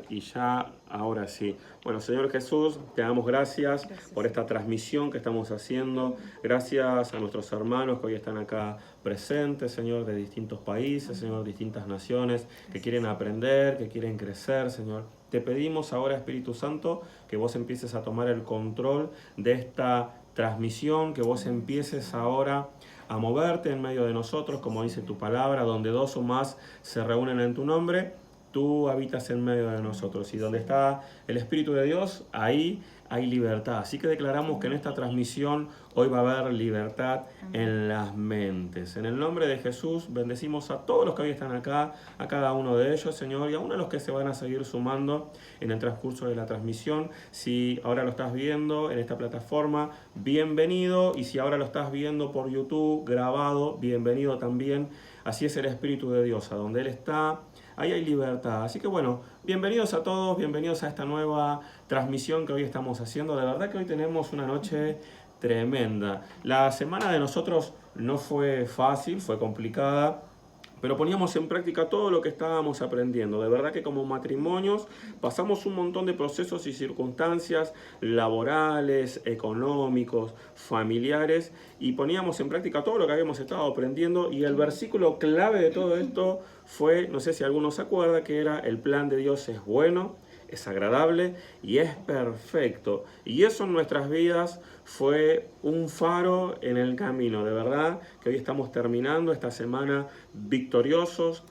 Y ya, ahora sí. Bueno, Señor Jesús, te damos gracias por esta transmisión que estamos haciendo. Gracias a nuestros hermanos que hoy están acá presentes, Señor, de distintos países, Señor, distintas naciones, que quieren aprender, que quieren crecer, Señor. Te pedimos ahora, Espíritu Santo, que vos empieces a tomar el control de esta transmisión, que vos empieces ahora a moverte en medio de nosotros, como dice tu palabra, donde dos o más se reúnen en tu nombre. Tú habitas en medio de nosotros y donde está el Espíritu de Dios, ahí hay libertad. Así que declaramos que en esta transmisión hoy va a haber libertad en las mentes. En el nombre de Jesús bendecimos a todos los que hoy están acá, a cada uno de ellos, Señor, y a uno de los que se van a seguir sumando en el transcurso de la transmisión. Si ahora lo estás viendo en esta plataforma, bienvenido, y si ahora lo estás viendo por YouTube grabado, bienvenido también. Así es el Espíritu de Dios, a donde Él está, ahí hay libertad. Así que bueno, bienvenidos a todos, bienvenidos a esta nueva transmisión que hoy estamos haciendo. De verdad que hoy tenemos una noche tremenda. La semana de nosotros no fue fácil, fue complicada, pero poníamos en práctica todo lo que estábamos aprendiendo. De verdad que como matrimonios pasamos un montón de procesos y circunstancias laborales, económicos, familiares, y poníamos en práctica todo lo que habíamos estado aprendiendo, y el versículo clave de todo esto fue, no sé si alguno se acuerda, que era: el plan de Dios es bueno, es agradable y es perfecto. Y eso en nuestras vidas fue un faro en el camino. De verdad que hoy estamos terminando esta semana victoriosos,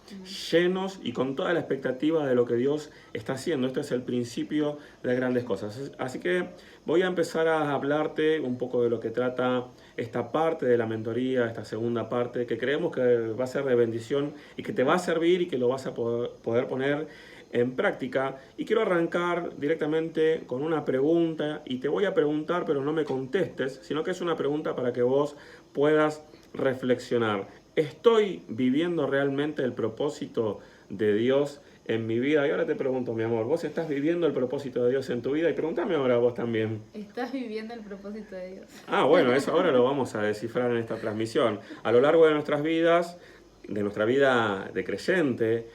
llenos y con toda la expectativa de lo que Dios está haciendo. Este es el principio de grandes cosas. Así que voy a empezar a hablarte un poco de lo que trata esta parte de la mentoría, esta segunda parte, que creemos que va a ser de bendición y que te va a servir y que lo vas a poder poner en práctica. Y quiero arrancar directamente con una pregunta, y te voy a preguntar, pero no me contestes, sino que es una pregunta para que vos puedas reflexionar. ¿Estoy viviendo realmente el propósito de Dios en mi vida? Y ahora te pregunto, mi amor, ¿vos estás viviendo el propósito de Dios en tu vida? Y pregúntame ahora vos también. ¿Estás viviendo el propósito de Dios? Bueno, eso ahora lo vamos a descifrar en esta transmisión. A lo largo de nuestras vidas, de nuestra vida de creyente,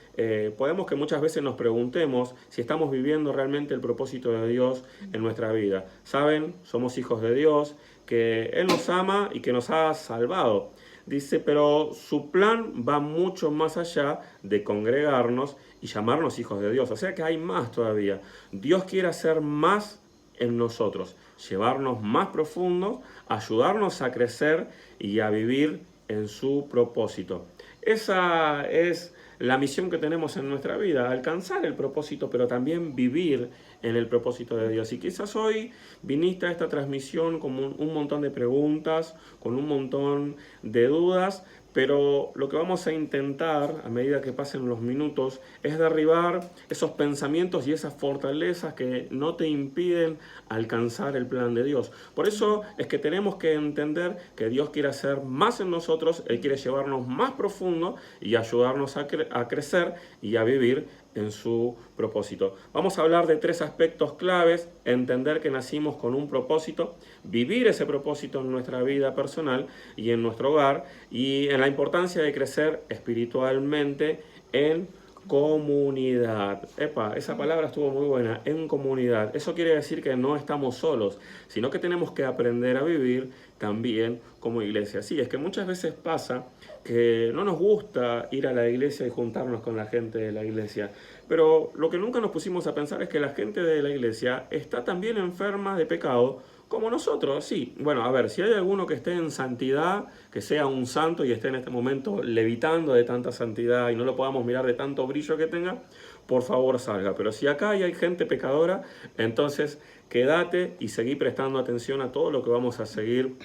podemos que muchas veces nos preguntemos si estamos viviendo realmente el propósito de Dios en nuestra vida. Saben, somos hijos de Dios, que Él nos ama y que nos ha salvado. Dice, pero su plan va mucho más allá de congregarnos y llamarnos hijos de Dios. O sea que hay más todavía. Dios quiere hacer más en nosotros, llevarnos más profundos, ayudarnos a crecer y a vivir en su propósito. Esa es la misión que tenemos en nuestra vida: alcanzar el propósito, pero también vivir en el propósito de Dios. Y quizás hoy viniste a esta transmisión con un montón de preguntas, con un montón de dudas, pero lo que vamos a intentar, a medida que pasen los minutos, es derribar esos pensamientos y esas fortalezas que no te impiden alcanzar el plan de Dios. Por eso es que tenemos que entender que Dios quiere hacer más en nosotros, Él quiere llevarnos más profundo y ayudarnos a crecer y a vivir en su propósito. Vamos a hablar de 3 aspectos claves: entender que nacimos con un propósito, vivir ese propósito en nuestra vida personal y en nuestro hogar, y en la importancia de crecer espiritualmente en comunidad. Esa palabra estuvo muy buena, en comunidad. Eso quiere decir que no estamos solos, sino que tenemos que aprender a vivir también como iglesia. Sí, es que muchas veces pasa que no nos gusta ir a la iglesia y juntarnos con la gente de la iglesia, pero lo que nunca nos pusimos a pensar es que la gente de la iglesia está también enferma de pecado como nosotros. Sí, bueno, a ver, si hay alguno que esté en santidad, que sea un santo y esté en este momento levitando de tanta santidad y no lo podamos mirar de tanto brillo que tenga, por favor salga. Pero si acá hay gente pecadora, entonces quédate y seguí prestando atención a todo lo que vamos a seguir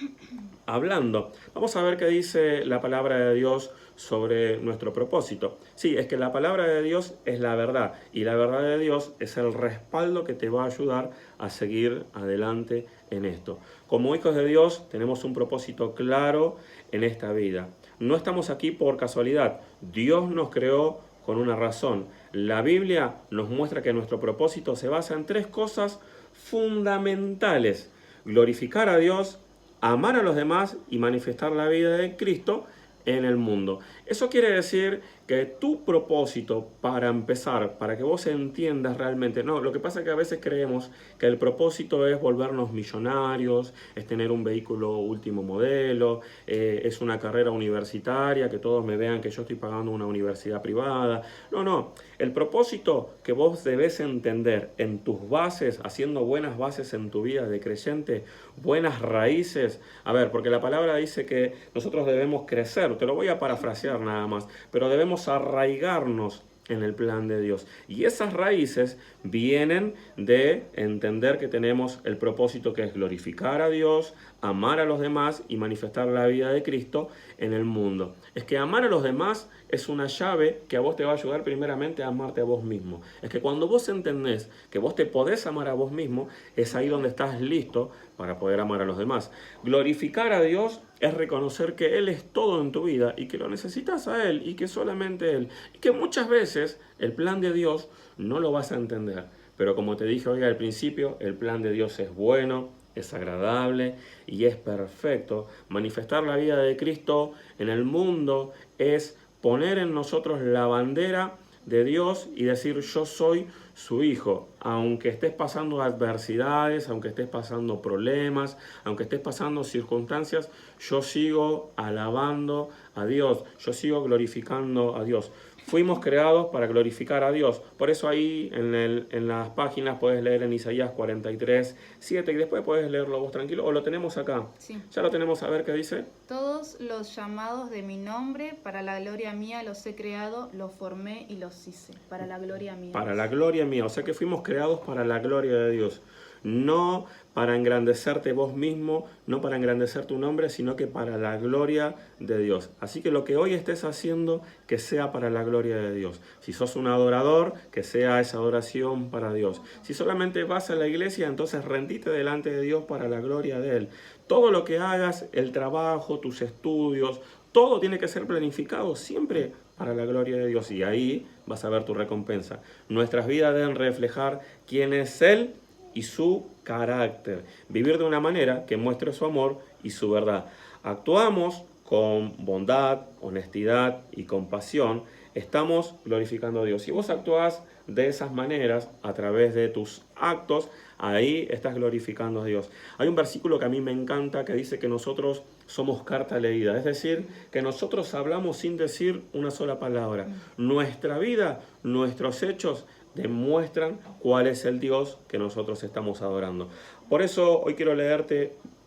hablando. Vamos a ver qué dice la palabra de Dios sobre nuestro propósito. Sí, es que la palabra de Dios es la verdad, y la verdad de Dios es el respaldo que te va a ayudar a seguir adelante en esto. Como hijos de Dios tenemos un propósito claro en esta vida. No estamos aquí por casualidad. Dios nos creó con una razón. La Biblia nos muestra que nuestro propósito se basa en 3 cosas fundamentales: glorificar a Dios, amar a los demás y manifestar la vida de Cristo en el mundo. Eso quiere decir que tu propósito para empezar, para que vos entiendas realmente, no, lo que pasa es que a veces creemos que el propósito es volvernos millonarios, es tener un vehículo último modelo, es una carrera universitaria, que todos me vean que yo estoy pagando una universidad privada. No, no, el propósito que vos debes entender en tus bases, haciendo buenas bases en tu vida de creyente, buenas raíces. A ver, porque la palabra dice que nosotros debemos crecer, te lo voy a parafrasear nada más, pero debemos arraigarnos en el plan de Dios. Y esas raíces vienen de entender que tenemos el propósito que es glorificar a Dios, amar a los demás y manifestar la vida de Cristo en el mundo. Es que amar a los demás es una llave que a vos te va a ayudar primeramente a amarte a vos mismo. Es que cuando vos entendés que vos te podés amar a vos mismo, es ahí donde estás listo para poder amar a los demás. Glorificar a Dios es reconocer que Él es todo en tu vida y que lo necesitas a Él y que solamente Él. Y que muchas veces el plan de Dios no lo vas a entender. Pero como te dije hoy al principio, el plan de Dios es bueno, es agradable y es perfecto. Manifestar la vida de Cristo en el mundo es poner en nosotros la bandera de Dios y decir yo soy su hijo, aunque estés pasando adversidades, aunque estés pasando problemas, aunque estés pasando circunstancias, yo sigo alabando a Dios, yo sigo glorificando a Dios. Fuimos creados para glorificar a Dios. Por eso ahí en las páginas puedes leer en Isaías 43:7 y después puedes leerlo vos tranquilo o lo tenemos acá. Sí. Ya lo tenemos, a ver qué dice. Todos los llamados de mi nombre, para la gloria mía los he creado, los formé y los hice. Para la gloria mía. Para la gloria mía. O sea que fuimos creados para la gloria de Dios. No para engrandecerte vos mismo, no para engrandecer tu nombre, sino que para la gloria de Dios. Así que lo que hoy estés haciendo, que sea para la gloria de Dios. Si sos un adorador, que sea esa adoración para Dios. Si solamente vas a la iglesia, entonces rendite delante de Dios para la gloria de Él. Todo lo que hagas, el trabajo, tus estudios, todo tiene que ser planificado siempre para la gloria de Dios. Y ahí vas a ver tu recompensa. Nuestras vidas deben reflejar quién es Él y su carácter. Vivir de una manera que muestre su amor y su verdad. Actuamos con bondad, honestidad y compasión. Estamos glorificando a Dios. Si vos actuás de esas maneras, a través de tus actos, ahí estás glorificando a Dios. Hay un versículo que a mí me encanta que dice que nosotros somos carta leída. Es decir, que nosotros hablamos sin decir una sola palabra. Nuestra vida, nuestros hechos demuestran cuál es el Dios que nosotros estamos adorando. Por eso hoy quiero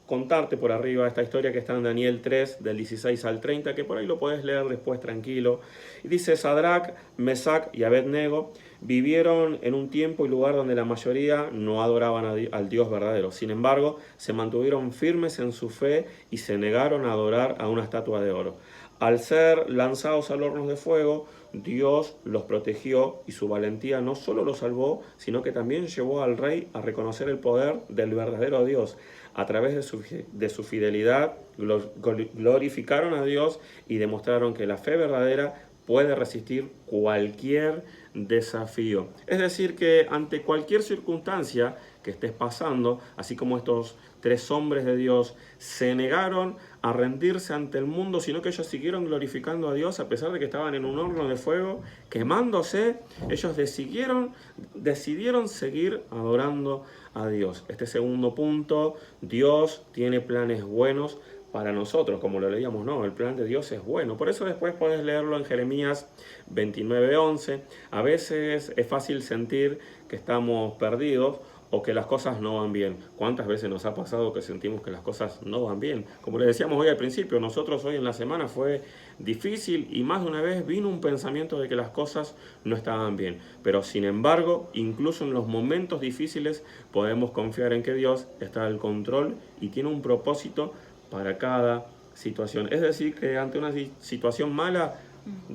contarte por arriba esta historia que está en Daniel 3, del 16 al 30, que por ahí lo puedes leer después tranquilo. Y dice, Sadrac, Mesac y Abednego vivieron en un tiempo y lugar donde la mayoría no adoraban al Dios verdadero. Sin embargo, se mantuvieron firmes en su fe y se negaron a adorar a una estatua de oro. Al ser lanzados al horno de fuego, Dios los protegió y su valentía no solo los salvó, sino que también llevó al rey a reconocer el poder del verdadero Dios. A través de su fidelidad glorificaron a Dios y demostraron que la fe verdadera puede resistir cualquier desafío. Es decir, que ante cualquier circunstancia que estés pasando, así como estos 3 hombres de Dios se negaron a rendirse ante el mundo, sino que ellos siguieron glorificando a Dios a pesar de que estaban en un horno de fuego, quemándose, ellos decidieron seguir adorando a Dios. Este segundo punto, Dios tiene planes buenos para nosotros, como lo leíamos, no, el plan de Dios es bueno. Por eso después puedes leerlo en Jeremías 29:11. A veces es fácil sentir que estamos perdidos o que las cosas no van bien. ¿Cuántas veces nos ha pasado que sentimos que las cosas no van bien? Como les decíamos hoy al principio, nosotros hoy en la semana fue difícil y más de una vez vino un pensamiento de que las cosas no estaban bien. Pero sin embargo, incluso en los momentos difíciles podemos confiar en que Dios está al control y tiene un propósito para cada situación. Es decir, que ante una situación mala,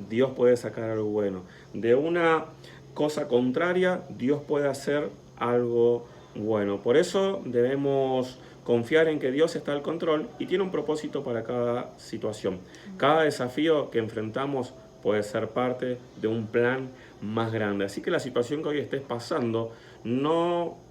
Dios puede sacar algo bueno. De una cosa contraria, Dios puede hacer algo bueno. Por eso debemos confiar en que Dios está al control y tiene un propósito para cada situación. Cada desafío que enfrentamos puede ser parte de un plan más grande. Así que la situación que hoy estés pasando,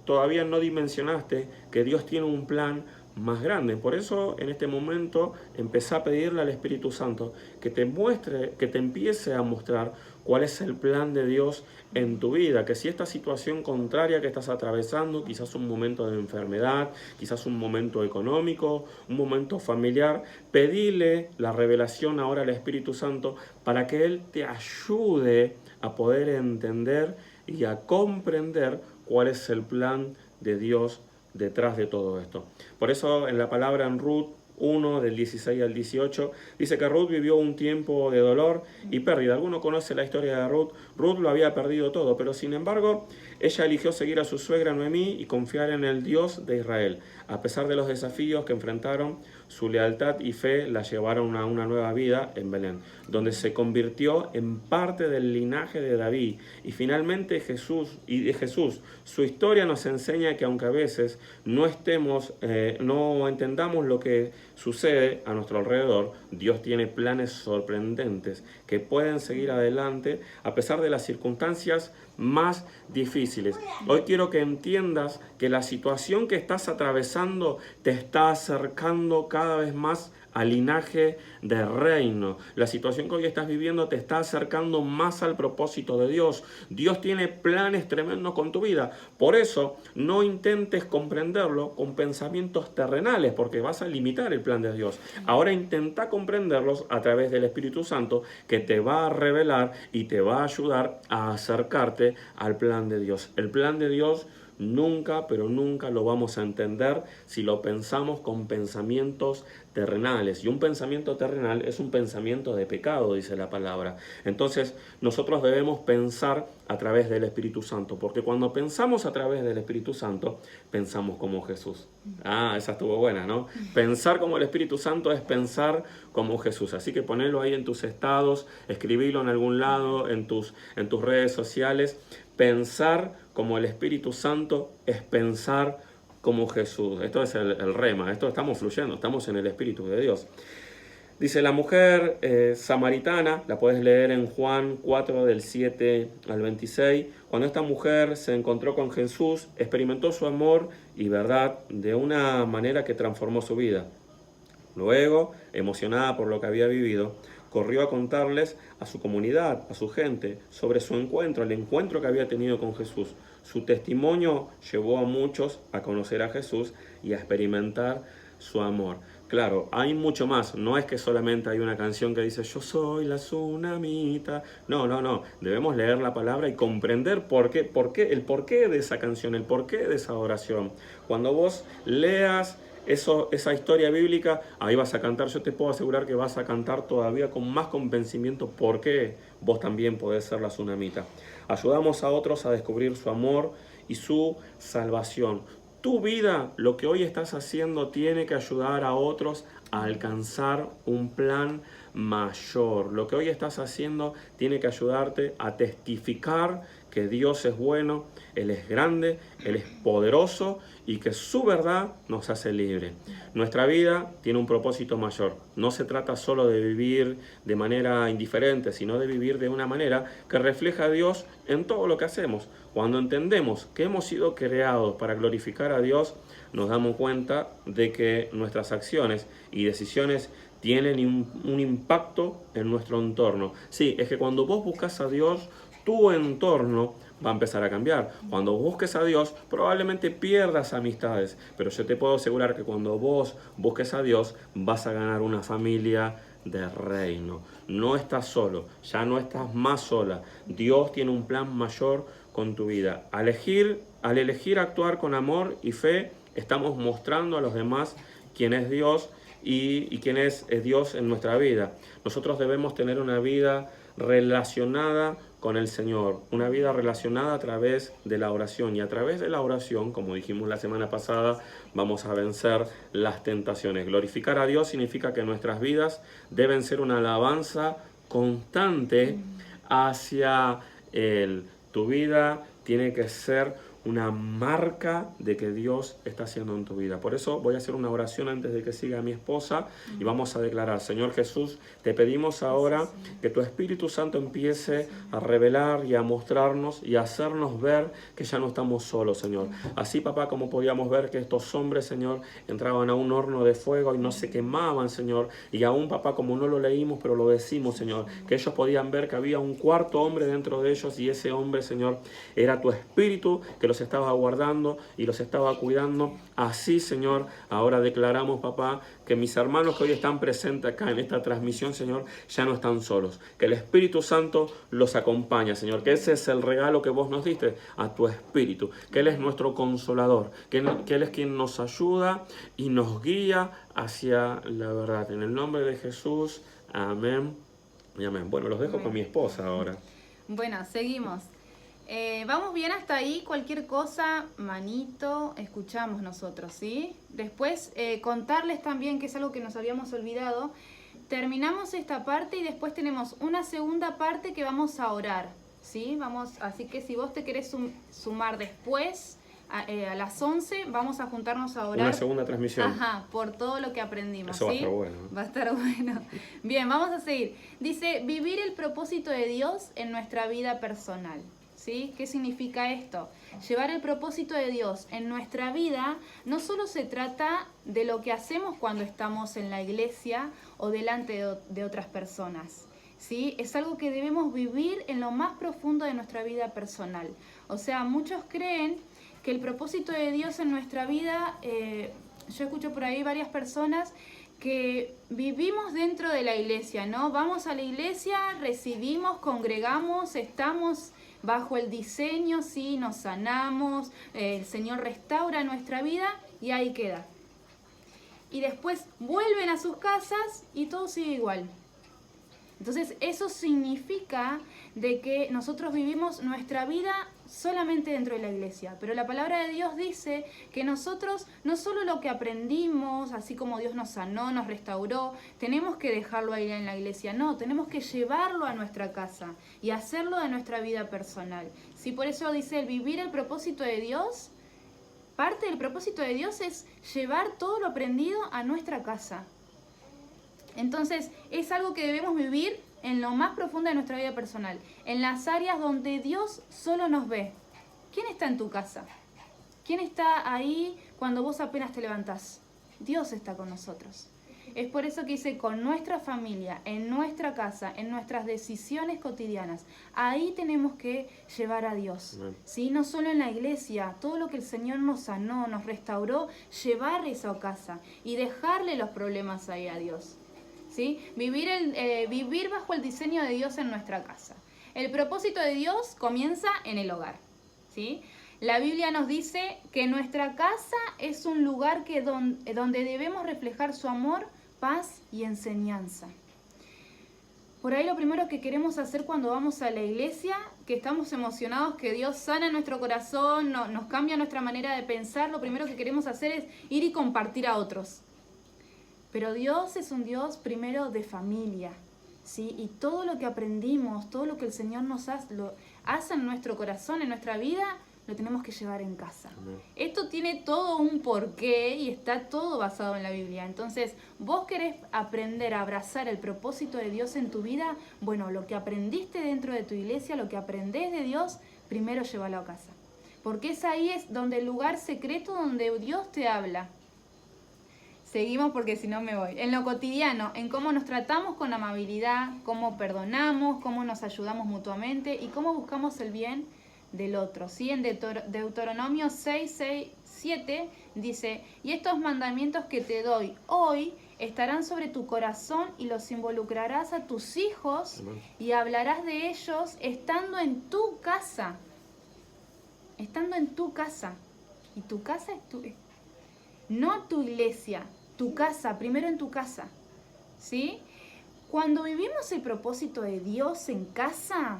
todavía no dimensionaste que Dios tiene un plan más grande. Por eso en este momento empezá a pedirle al Espíritu Santo que te muestre, que te empiece a mostrar cuál es el plan de Dios en tu vida, que si esta situación contraria que estás atravesando, quizás un momento de enfermedad, quizás un momento económico, un momento familiar, pedile la revelación ahora al Espíritu Santo para que Él te ayude a poder entender y a comprender cuál es el plan de Dios detrás de todo esto. Por eso en la palabra en Ruth 1, del 16 al 18, dice que Ruth vivió un tiempo de dolor y pérdida. Alguno conoce la historia de Ruth. Ruth lo había perdido todo, pero sin embargo, ella eligió seguir a su suegra Noemí y confiar en el Dios de Israel. A pesar de los desafíos que enfrentaron, su lealtad y fe la llevaron a una nueva vida en Belén, donde se convirtió en parte del linaje de David. Y finalmente Jesús, su historia nos enseña que aunque a veces no entendamos lo que sucede a nuestro alrededor, Dios tiene planes sorprendentes que pueden seguir adelante a pesar de las circunstancias más difíciles. Hoy quiero que entiendas que la situación que estás atravesando te está acercando cada vez más al linaje de reino. La situación que hoy estás viviendo te está acercando más al propósito de Dios. Dios tiene planes tremendos con tu vida. Por eso no intentes comprenderlo con pensamientos terrenales, porque vas a limitar el plan de Dios. Ahora intenta comprenderlos a través del Espíritu Santo, que te va a revelar y te va a ayudar a acercarte al plan de Dios. El plan de Dios nunca, pero nunca lo vamos a entender si lo pensamos con pensamientos terrenales. Y un pensamiento terrenal es un pensamiento de pecado, dice la palabra. Entonces, nosotros debemos pensar a través del Espíritu Santo, porque cuando pensamos a través del Espíritu Santo, pensamos como Jesús. Esa estuvo buena, ¿no? Pensar como el Espíritu Santo es pensar como Jesús. Así que ponelo ahí en tus estados, escribilo en algún lado, en tus redes sociales. Pensar como el Espíritu Santo es pensar como Jesús. Esto es el rema, esto estamos fluyendo, estamos en el Espíritu de Dios. Dice la mujer samaritana, la puedes leer en Juan 4 del 7 al 26. Cuando esta mujer se encontró con Jesús, experimentó su amor y verdad de una manera que transformó su vida. Luego, emocionada por lo que había vivido, corrió a contarles a su comunidad, a su gente, sobre su encuentro, el encuentro que había tenido con Jesús. Su testimonio llevó a muchos a conocer a Jesús y a experimentar su amor. Claro, hay mucho más. No es que solamente hay una canción que dice yo soy la tsunamita. No. Debemos leer la palabra y comprender el porqué de esa canción, el porqué de esa oración. Cuando vos leas esa historia bíblica, ahí vas a cantar. Yo te puedo asegurar que vas a cantar todavía con más convencimiento porque vos también podés ser la tsunamita. Ayudamos a otros a descubrir su amor y su salvación. Tu vida, lo que hoy estás haciendo, tiene que ayudar a otros a alcanzar un plan mayor. Lo que hoy estás haciendo tiene que ayudarte a testificar que Dios es bueno, Él es grande, Él es poderoso y que su verdad nos hace libre. Nuestra vida tiene un propósito mayor. No se trata solo de vivir de manera indiferente, sino de vivir de una manera que refleja a Dios en todo lo que hacemos. Cuando entendemos que hemos sido creados para glorificar a Dios, nos damos cuenta de que nuestras acciones y decisiones tienen un impacto en nuestro entorno. Sí, es que cuando vos buscas a Dios, tu entorno va a empezar a cambiar. Cuando busques a Dios, probablemente pierdas amistades, pero yo te puedo asegurar que cuando vos busques a Dios, vas a ganar una familia de reino. No estás solo, ya no estás más sola. Dios tiene un plan mayor con tu vida. Al elegir actuar con amor y fe, estamos mostrando a los demás quién es Dios y quién es Dios en nuestra vida. Nosotros debemos tener una vida relacionada con el Señor, una vida relacionada a través de la oración, y a través de la oración, como dijimos la semana pasada, vamos a vencer las tentaciones. Glorificar a Dios significa que nuestras vidas deben ser una alabanza constante hacia Él. Tu vida tiene que ser una marca de que Dios está haciendo en tu vida. Por eso voy a hacer una oración antes de que siga mi esposa y vamos a declarar: Señor Jesús, te pedimos ahora que tu Espíritu Santo empiece a revelar y a mostrarnos y a hacernos ver que ya no estamos solos, Señor. Así, papá, como podíamos ver que estos hombres, Señor, entraban a un horno de fuego y no se quemaban, Señor. Y aún, papá, como no lo leímos, pero lo decimos, Señor, que ellos podían ver que había un cuarto hombre dentro de ellos y ese hombre, Señor, era tu Espíritu que los estaba guardando y los estaba cuidando. Así, Señor, ahora declaramos, papá, que mis hermanos que hoy están presentes acá en esta transmisión, Señor, ya no están solos. Que el Espíritu Santo los acompaña, Señor. Que ese es el regalo que vos nos diste a tu Espíritu. Que Él es nuestro consolador. Que Él es quien nos ayuda y nos guía hacia la verdad. En el nombre de Jesús, amén y amén. Bueno, los dejo con mi esposa ahora. Bueno, seguimos. Vamos bien hasta ahí. Cualquier cosa, manito, escuchamos nosotros, ¿sí? Después contarles también, que es algo que nos habíamos olvidado. Terminamos esta parte y después tenemos una segunda parte que vamos a orar, ¿sí? Así que si vos te querés sumar después, a las 11, vamos a juntarnos a orar. Una segunda transmisión. Ajá, por todo lo que aprendimos. Eso ¿sí? va a estar bueno. Va a estar bueno. Bien, vamos a seguir. Dice, vivir el propósito de Dios en nuestra vida personal. ¿Sí? ¿Qué significa esto? Llevar el propósito de Dios en nuestra vida no solo se trata de lo que hacemos cuando estamos en la iglesia o delante de otras personas. ¿Sí? Es algo que debemos vivir en lo más profundo de nuestra vida personal. O sea, muchos creen que el propósito de Dios en nuestra vida, yo escucho por ahí varias personas que vivimos dentro de la iglesia, ¿no? Vamos a la iglesia, recibimos, congregamos, estamos bajo el diseño, sí, nos sanamos, el Señor restaura nuestra vida y ahí queda. Y después vuelven a sus casas y todo sigue igual. Entonces eso significa de que nosotros vivimos nuestra vida solamente dentro de la iglesia. Pero la palabra de Dios dice que nosotros no solo lo que aprendimos, así como Dios nos sanó, nos restauró, tenemos que dejarlo ahí en la iglesia. No, tenemos que llevarlo a nuestra casa y hacerlo de nuestra vida personal. Sí, por eso dice el vivir el propósito de Dios. Parte del propósito de Dios es llevar todo lo aprendido a nuestra casa. Entonces, es algo que debemos vivir en lo más profundo de nuestra vida personal, en las áreas donde Dios solo nos ve. ¿Quién está en tu casa? ¿Quién está ahí cuando vos apenas te levantás? Dios está con nosotros. Es por eso que dice, con nuestra familia, en nuestra casa, en nuestras decisiones cotidianas, ahí tenemos que llevar a Dios. ¿Sí? No solo en la iglesia, todo lo que el Señor nos sanó, nos restauró, llevar eso a casa y dejarle los problemas ahí a Dios. ¿Sí? Vivir bajo el diseño de Dios en nuestra casa. El propósito de Dios comienza en el hogar. ¿Sí? La Biblia nos dice que nuestra casa es un lugar donde debemos reflejar su amor, paz y enseñanza. Por ahí lo primero que queremos hacer cuando vamos a la iglesia, que estamos emocionados, que Dios sana nuestro corazón, nos cambia nuestra manera de pensar, lo primero que queremos hacer es ir y compartir a otros. Pero Dios es un Dios primero de familia, ¿sí? Y todo lo que aprendimos, todo lo que el Señor nos hace en nuestro corazón, en nuestra vida, lo tenemos que llevar en casa. Amén. Esto tiene todo un porqué y está todo basado en la Biblia. Entonces, vos querés aprender a abrazar el propósito de Dios en tu vida, bueno, lo que aprendiste dentro de tu iglesia, lo que aprendés de Dios, primero llévalo a casa. Porque ahí es donde el lugar secreto donde Dios te habla. Seguimos porque si no me voy. En lo cotidiano, en cómo nos tratamos con amabilidad, cómo perdonamos, cómo nos ayudamos mutuamente y cómo buscamos el bien del otro. ¿Sí? En Deuteronomio 6:7 dice, y estos mandamientos que te doy hoy estarán sobre tu corazón y los involucrarás a tus hijos y hablarás de ellos estando en tu casa. Estando en tu casa. Y tu casa es no tu iglesia, tu casa, primero en tu casa, ¿sí? Cuando vivimos el propósito de Dios en casa,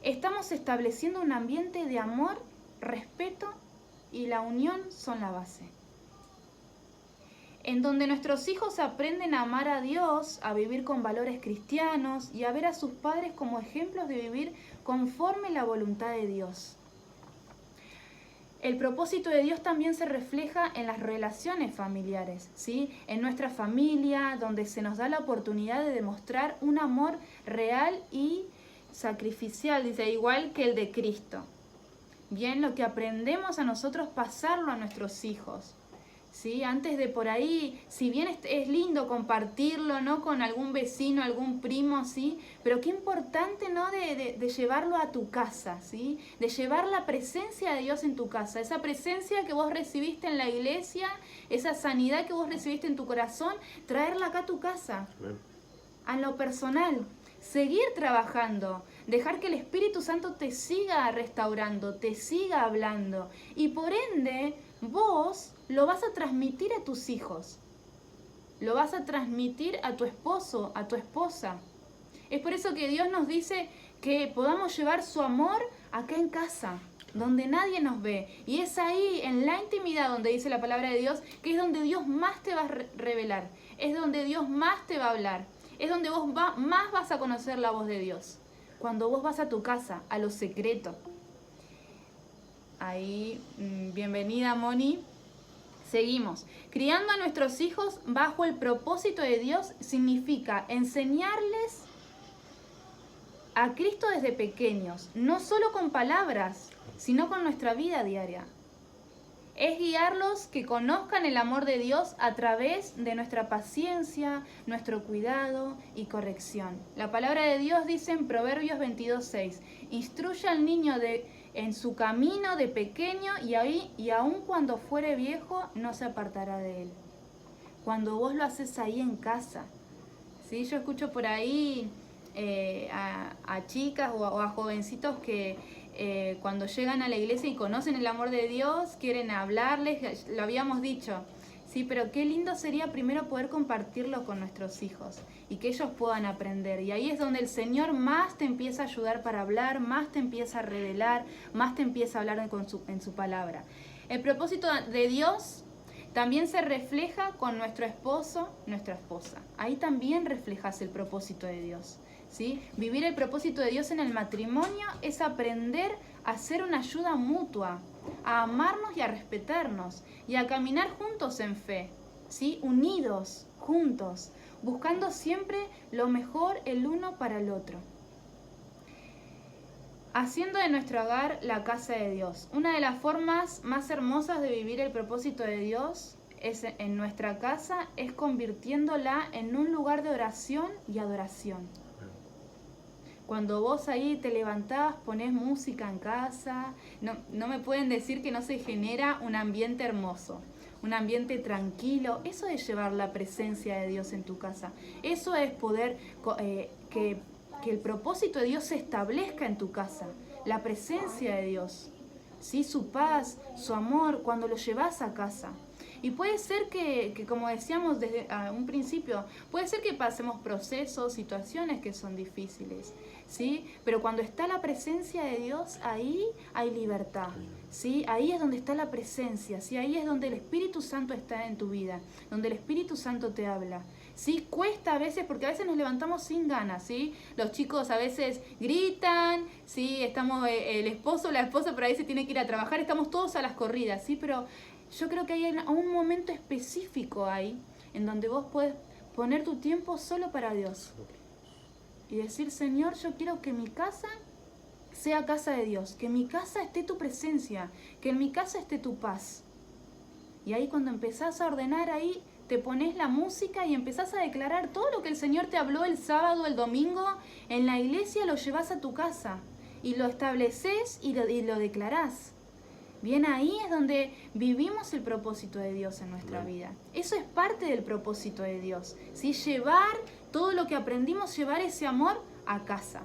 estamos estableciendo un ambiente de amor, respeto y la unión son la base. En donde nuestros hijos aprenden a amar a Dios, a vivir con valores cristianos y a ver a sus padres como ejemplos de vivir conforme la voluntad de Dios. el propósito de Dios también se refleja en las relaciones familiares, ¿sí? En nuestra familia, donde se nos da la oportunidad de demostrar un amor real y sacrificial, dice, igual que el de Cristo. Bien, lo que aprendemos a nosotros pasarlo a nuestros hijos, ¿sí? Antes de por ahí, si bien es lindo compartirlo, ¿no? Con algún vecino, algún primo, ¿sí? Pero qué importante, ¿no? De llevarlo a tu casa, ¿sí? De llevar la presencia de Dios en tu casa, esa presencia que vos recibiste en la iglesia, esa sanidad que vos recibiste en tu corazón, traerla acá a tu casa, a lo personal. Seguir trabajando, dejar que el Espíritu Santo te siga restaurando, te siga hablando, y por ende vos lo vas a transmitir a tus hijos, lo vas a transmitir a tu esposo, a tu esposa. Es por eso que Dios nos dice que podamos llevar su amor acá en casa, donde nadie nos ve, y es ahí, en la intimidad, donde dice la palabra de Dios, que es donde Dios más te va a revelar, es donde Dios más te va a hablar, es donde vos más vas a conocer la voz de Dios. Cuando vos vas a tu casa, a lo secreto. Ahí, bienvenida Moni. Seguimos. Criando a nuestros hijos bajo el propósito de Dios significa enseñarles a Cristo desde pequeños, no solo con palabras, sino con nuestra vida diaria. Es guiarlos que conozcan el amor de Dios a través de nuestra paciencia, nuestro cuidado y corrección. La palabra de Dios dice en Proverbios 22:6, instruye al niño en su camino de pequeño y aun cuando fuere viejo no se apartará de él. Cuando vos lo haces ahí en casa, ¿sí? Yo escucho por ahí a chicas o a jovencitos que cuando llegan a la iglesia y conocen el amor de Dios, quieren hablarles, lo habíamos dicho, sí, pero qué lindo sería primero poder compartirlo con nuestros hijos y que ellos puedan aprender. Y ahí es donde el Señor más te empieza a ayudar para hablar, más te empieza a revelar, más te empieza a hablar en su palabra. El propósito de Dios también se refleja con nuestro esposo, nuestra esposa. Ahí también reflejas el propósito de Dios, ¿sí? Vivir el propósito de Dios en el matrimonio es aprender a ser una ayuda mutua, a amarnos y a respetarnos y a caminar juntos en fe, ¿sí? Unidos, juntos, buscando siempre lo mejor el uno para el otro. Haciendo de nuestro hogar la casa de Dios. Una de las formas más hermosas de vivir el propósito de Dios en nuestra casa es convirtiéndola en un lugar de oración y adoración. Cuando vos ahí te levantás, ponés música en casa, no me pueden decir que no se genera un ambiente hermoso, un ambiente tranquilo. Eso es llevar la presencia de Dios en tu casa. Eso es poder que el propósito de Dios se establezca en tu casa, la presencia de Dios, ¿sí? Su paz, su amor, cuando lo llevas a casa. Y puede ser que como decíamos desde un principio, puede ser que pasemos procesos, situaciones que son difíciles, ¿sí? Pero cuando está la presencia de Dios, ahí hay libertad, ¿sí? Ahí es donde está la presencia, ¿sí? Ahí es donde el Espíritu Santo está en tu vida, donde el Espíritu Santo te habla. Sí, cuesta a veces, porque a veces nos levantamos sin ganas, ¿sí? Los chicos a veces gritan, ¿sí? Estamos, el esposo o la esposa por ahí se tiene que ir a trabajar, estamos todos a las corridas, ¿sí? Pero yo creo que hay un momento específico ahí, en donde vos podés poner tu tiempo solo para Dios. Y decir, Señor, yo quiero que mi casa sea casa de Dios, que en mi casa esté tu presencia, que en mi casa esté tu paz. Y ahí cuando empezás a ordenar ahí, te pones la música y empezás a declarar todo lo que el Señor te habló el sábado, el domingo, en la iglesia, lo llevas a tu casa y lo estableces y lo declarás. Bien, ahí es donde vivimos el propósito de Dios en nuestra vida. Eso es parte del propósito de Dios, ¿sí? Llevar todo lo que aprendimos, llevar ese amor a casa.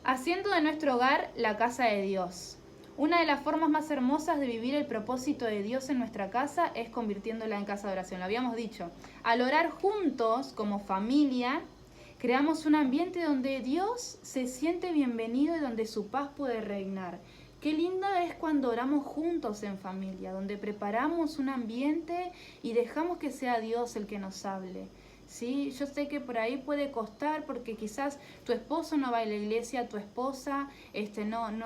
Haciendo de nuestro hogar la casa de Dios. Una de las formas más hermosas de vivir el propósito de Dios en nuestra casa es convirtiéndola en casa de oración. Lo habíamos dicho. Al orar juntos como familia, creamos un ambiente donde Dios se siente bienvenido y donde su paz puede reinar. Qué lindo es cuando oramos juntos en familia, donde preparamos un ambiente y dejamos que sea Dios el que nos hable. ¿sí? Yo sé que por ahí puede costar porque quizás tu esposo no va a la iglesia, tu esposa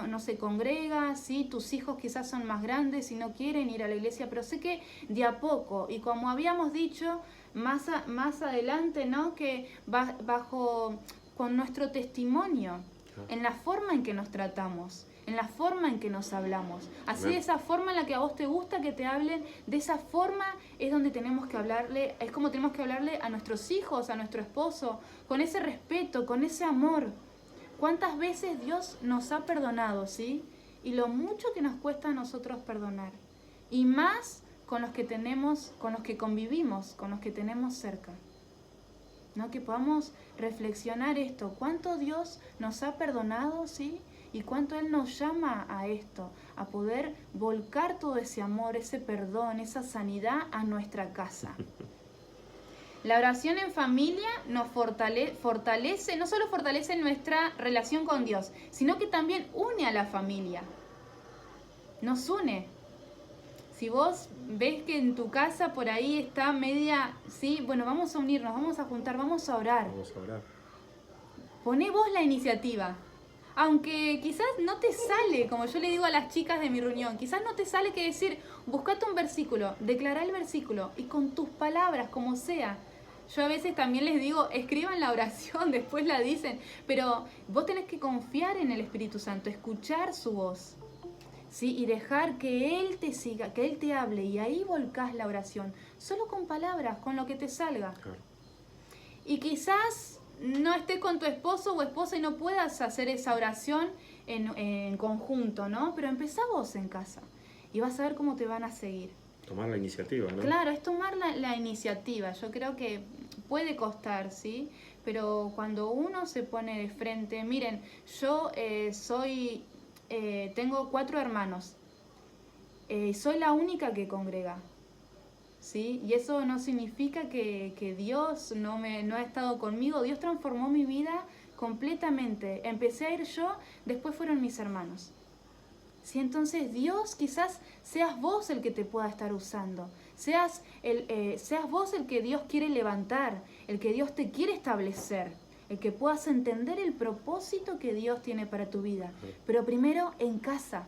no se congrega, ¿sí? Tus hijos quizás son más grandes y no quieren ir a la iglesia, pero sé que de a poco, y como habíamos dicho más adelante, ¿no? Que con nuestro testimonio, en la forma en que nos tratamos, en la forma en que nos hablamos. Así, de esa forma en la que a vos te gusta que te hablen, de esa forma es donde tenemos que hablarle, es como tenemos que hablarle a nuestros hijos, a nuestro esposo, con ese respeto, con ese amor. ¿Cuántas veces Dios nos ha perdonado, sí? Y lo mucho que nos cuesta a nosotros perdonar. Y más con los que tenemos, con los que convivimos, con los que tenemos cerca. ¿No? Que podamos reflexionar esto. ¿Cuánto Dios nos ha perdonado, sí? Y cuánto Él nos llama a esto, a poder volcar todo ese amor, ese perdón, esa sanidad a nuestra casa. La oración en familia nos fortalece, no solo fortalece nuestra relación con Dios, sino que también une a la familia. Nos une. Si vos ves que en tu casa por ahí está media, sí, bueno, vamos a unirnos, vamos a juntar, vamos a orar. Vamos a orar. Poné vos la iniciativa. Aunque quizás no te sale, como yo le digo a las chicas de mi reunión, quizás no te sale que decir, buscate un versículo, declará el versículo y con tus palabras, como sea. Yo a veces también les digo, escriban la oración, después la dicen, pero vos tenés que confiar en el Espíritu Santo, escuchar su voz, ¿sí? Y dejar que Él te siga, que Él te hable, y ahí volcás la oración, solo con palabras, con lo que te salga. Claro. Y quizás no estés con tu esposo o esposa y no puedas hacer esa oración en conjunto, ¿no? Pero empezá vos en casa y vas a ver cómo te van a seguir. Tomar la iniciativa, ¿no? Claro, es tomar la iniciativa. Yo creo que puede costar, ¿sí? Pero cuando uno se pone de frente, miren, yo tengo 4 hermanos, soy la única que congrega. ¿Sí? Y eso no significa que Dios no ha estado conmigo. Dios transformó mi vida completamente. Empecé a ir yo, después fueron mis hermanos. ¿Sí? Entonces Dios, quizás seas vos el que te pueda estar usando. Seas vos el que Dios quiere levantar, el que Dios te quiere establecer, el que puedas entender el propósito que Dios tiene para tu vida. Pero primero en casa,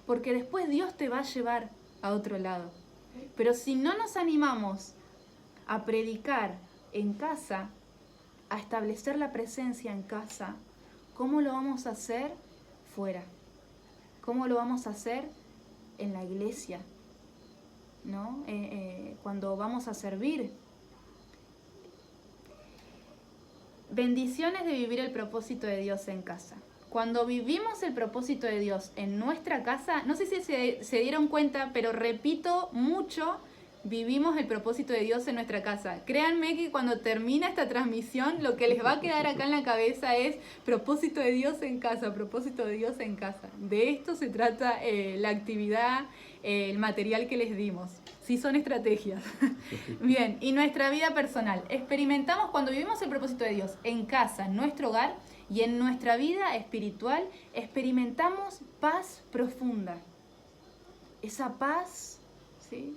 porque después Dios te va a llevar a otro lado. Pero si no nos animamos a predicar en casa, a establecer la presencia en casa, ¿cómo lo vamos a hacer fuera? ¿Cómo lo vamos a hacer en la iglesia? ¿No? Cuando vamos a servir. Bendiciones de vivir el propósito de Dios en casa. Cuando vivimos el propósito de Dios en nuestra casa, no sé si se dieron cuenta, pero repito mucho, vivimos el propósito de Dios en nuestra casa. Créanme que cuando termina esta transmisión, lo que les va a quedar acá en la cabeza es propósito de Dios en casa, propósito de Dios en casa. De esto se trata la actividad, el material que les dimos. Sí, son estrategias. Bien, y nuestra vida personal. Experimentamos cuando vivimos el propósito de Dios en casa, en nuestro hogar, y en nuestra vida espiritual experimentamos paz profunda. Esa paz, ¿sí?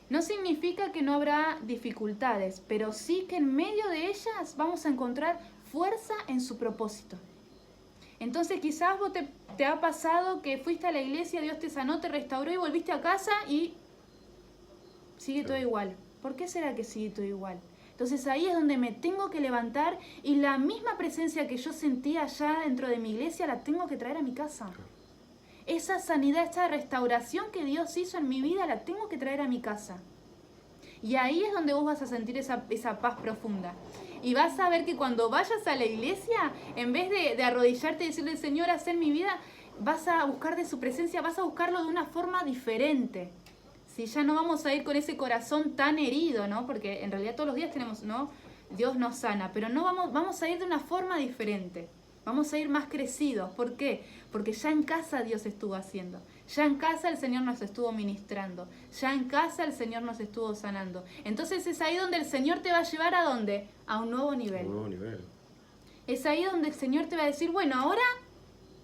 No significa que no habrá dificultades, pero sí que en medio de ellas vamos a encontrar fuerza en su propósito. Entonces quizás vos te ha pasado que fuiste a la iglesia, Dios te sanó, te restauró y volviste a casa y sigue todo igual. ¿Por qué será que sigue todo igual? Entonces ahí es donde me tengo que levantar y la misma presencia que yo sentía allá dentro de mi iglesia la tengo que traer a mi casa. Esa sanidad, esa restauración que Dios hizo en mi vida la tengo que traer a mi casa. Y ahí es donde vos vas a sentir esa paz profunda. Y vas a ver que cuando vayas a la iglesia, en vez de arrodillarte y decirle, Señor, haz en mi vida, vas a buscar de su presencia, vas a buscarlo de una forma diferente. Si ya no vamos a ir con ese corazón tan herido, ¿no? Porque en realidad todos los días tenemos, ¿no? Dios nos sana, pero no vamos a ir de una forma diferente. Vamos a ir más crecidos. ¿Por qué? Porque ya en casa Dios estuvo haciendo. Ya en casa el Señor nos estuvo ministrando. Ya en casa el Señor nos estuvo sanando. Entonces es ahí donde el Señor te va a llevar ¿a dónde? A un nuevo nivel. Un nuevo nivel. Es ahí donde el Señor te va a decir, bueno, ahora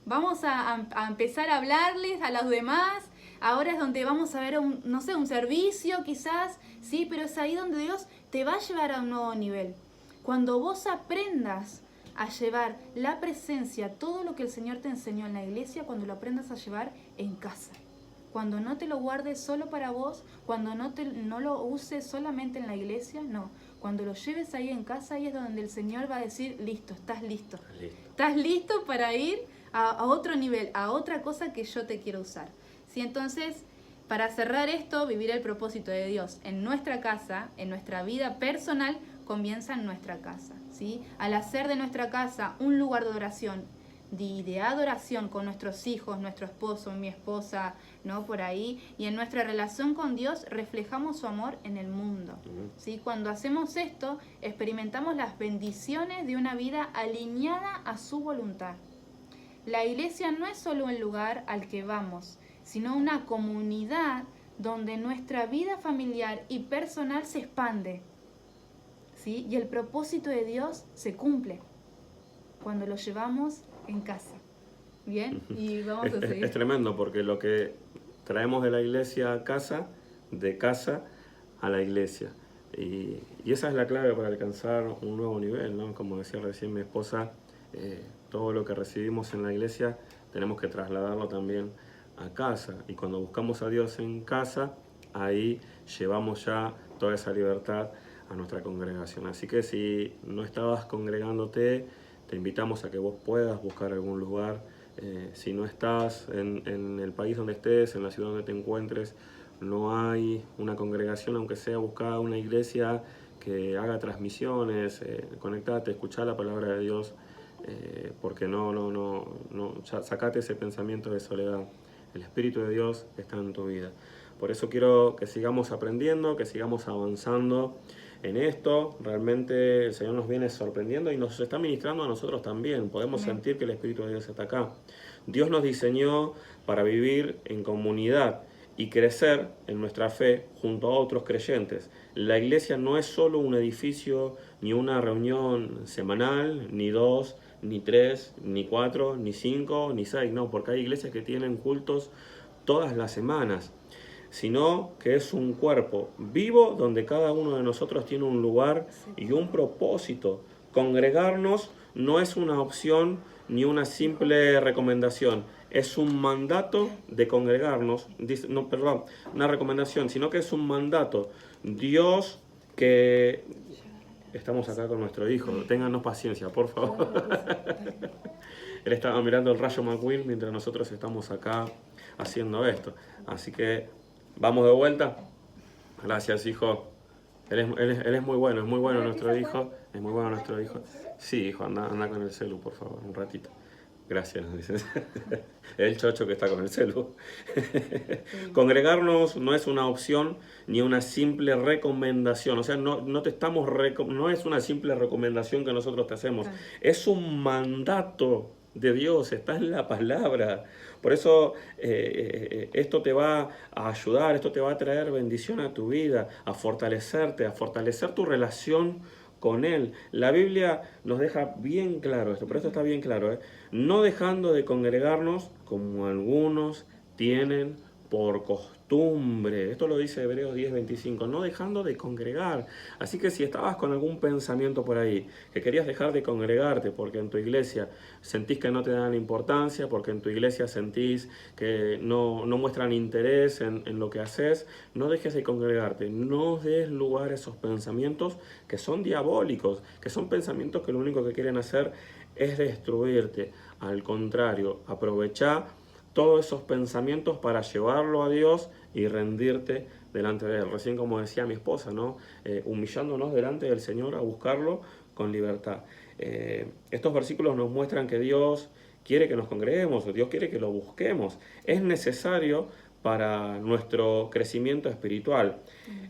vamos a empezar a hablarles a los demás, ahora es donde vamos a ver no sé, un servicio quizás, ¿sí? Pero es ahí donde Dios te va a llevar a un nuevo nivel. Cuando vos aprendas a llevar la presencia, todo lo que el Señor te enseñó en la iglesia, cuando lo aprendas a llevar en casa. Cuando no te lo guardes solo para vos, cuando no lo uses solamente en la iglesia, no. Cuando lo lleves ahí en casa, ahí es donde el Señor va a decir, listo, estás listo. Estás listo para ir a otro nivel, a otra cosa que yo te quiero usar. ¿Sí? Entonces, para cerrar esto, vivir el propósito de Dios en nuestra casa, en nuestra vida personal, comienza en nuestra casa. ¿Sí? Al hacer de nuestra casa un lugar de oración, de adoración con nuestros hijos, nuestro esposo, mi esposa, ¿no? Por ahí, y en nuestra relación con Dios reflejamos su amor en el mundo. ¿Sí? Cuando hacemos esto, experimentamos las bendiciones de una vida alineada a su voluntad. La iglesia no es solo un lugar al que vamos, sino una comunidad donde nuestra vida familiar y personal se expande, ¿sí? Y el propósito de Dios se cumple cuando lo llevamos en casa. Bien, y vamos a seguir. Es tremendo porque lo que traemos de la iglesia a casa, de casa a la iglesia. Y esa es la clave para alcanzar un nuevo nivel, ¿no? Como decía recién mi esposa, todo lo que recibimos en la iglesia tenemos que trasladarlo también a casa. Y cuando buscamos a Dios en casa, ahí llevamos ya toda esa libertad a nuestra congregación. Así que si no estabas congregándote, te invitamos a que vos puedas buscar algún lugar. Si no estás en el país donde estés, en la ciudad donde te encuentres, no hay una congregación, aunque sea buscar una iglesia que haga transmisiones, conectate, escuchá la palabra de Dios, porque sacate ese pensamiento de soledad. El Espíritu de Dios está en tu vida. Por eso quiero que sigamos aprendiendo, que sigamos avanzando en esto. Realmente el Señor nos viene sorprendiendo y nos está ministrando a nosotros también. Podemos sentir que el Espíritu de Dios está acá. Dios nos diseñó para vivir en comunidad y crecer en nuestra fe junto a otros creyentes. La iglesia no es solo un edificio, ni una reunión semanal, ni 2, ni 3, ni 4, ni 5, ni 6, no, porque hay iglesias que tienen cultos todas las semanas, sino que es un cuerpo vivo donde cada uno de nosotros tiene un lugar y un propósito. Congregarnos no es una opción ni una simple recomendación, es un mandato de congregarnos, una recomendación, sino que es un mandato. Dios que... Estamos acá con nuestro hijo, ténganos paciencia, por favor. Él estaba mirando el Rayo McQueen mientras nosotros estamos acá haciendo esto. Así que, ¿vamos de vuelta? Gracias, hijo. Él es muy bueno, es muy bueno nuestro hijo. Es muy bueno nuestro hijo. Sí, hijo, anda con el celu, por favor, un ratito. Gracias, dice. El chocho que está con el celu. Congregarnos no es una opción ni una simple recomendación. O sea, no es una simple recomendación que nosotros te hacemos. Es un mandato de Dios, está en la palabra. Por eso esto te va a ayudar, esto te va a traer bendición a tu vida, a fortalecerte, a fortalecer tu relación con Él. La Biblia nos deja bien claro esto, pero esto está bien claro, no dejando de congregarnos como algunos tienen por costumbre. Esto lo dice Hebreos 10:25, no dejando de congregar. Así que si estabas con algún pensamiento por ahí, que querías dejar de congregarte porque en tu iglesia sentís que no te dan importancia, porque en tu iglesia sentís que no muestran interés en lo que haces, no dejes de congregarte, no des lugar a esos pensamientos que son diabólicos, que son pensamientos que lo único que quieren hacer es destruirte. Al contrario, aprovechá todos esos pensamientos para llevarlo a Dios y rendirte delante de Él. Recién, como decía mi esposa, ¿no? Humillándonos delante del Señor a buscarlo con libertad. Estos versículos nos muestran que Dios quiere que nos congreguemos, Dios quiere que lo busquemos. Es necesario para nuestro crecimiento espiritual.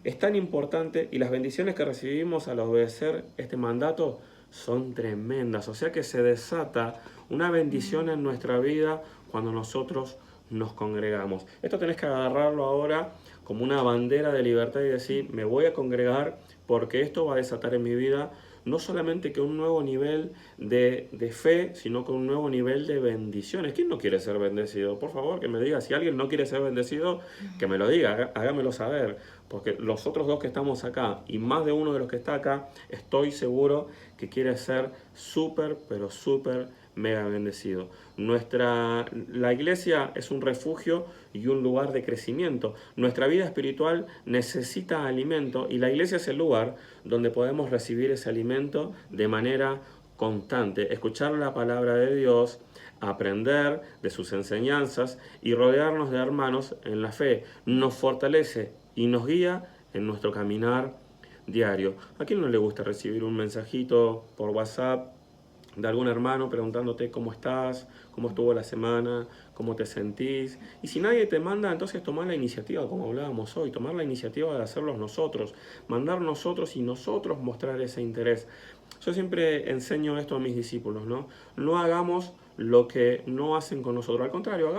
Es tan importante y las bendiciones que recibimos al obedecer este mandato son tremendas. O sea que se desata una bendición en nuestra vida cuando nosotros nos congregamos. Esto tenés que agarrarlo ahora como una bandera de libertad y decir, me voy a congregar porque esto va a desatar en mi vida no solamente que un nuevo nivel de fe, sino que un nuevo nivel de bendiciones. ¿Quién no quiere ser bendecido? Por favor, que me diga. Si alguien no quiere ser bendecido, que me lo diga, hágamelo saber. Porque los otros dos que estamos acá, y más de uno de los que está acá, estoy seguro que quiere ser súper, pero súper mega bendecido. La iglesia es un refugio y un lugar de crecimiento. Nuestra vida espiritual necesita alimento y la iglesia es el lugar donde podemos recibir ese alimento de manera constante. Escuchar la palabra de Dios, aprender de sus enseñanzas y rodearnos de hermanos en la fe nos fortalece y nos guía en nuestro caminar diario. ¿A quién no le gusta recibir un mensajito por WhatsApp de algún hermano preguntándote cómo estás, cómo estuvo la semana, cómo te sentís? Y si nadie te manda, entonces tomar la iniciativa, como hablábamos hoy, tomar la iniciativa de hacerlos nosotros, mandar nosotros y nosotros mostrar ese interés. Yo siempre enseño esto a mis discípulos, ¿no? No hagamos lo que no hacen con nosotros. Al contrario,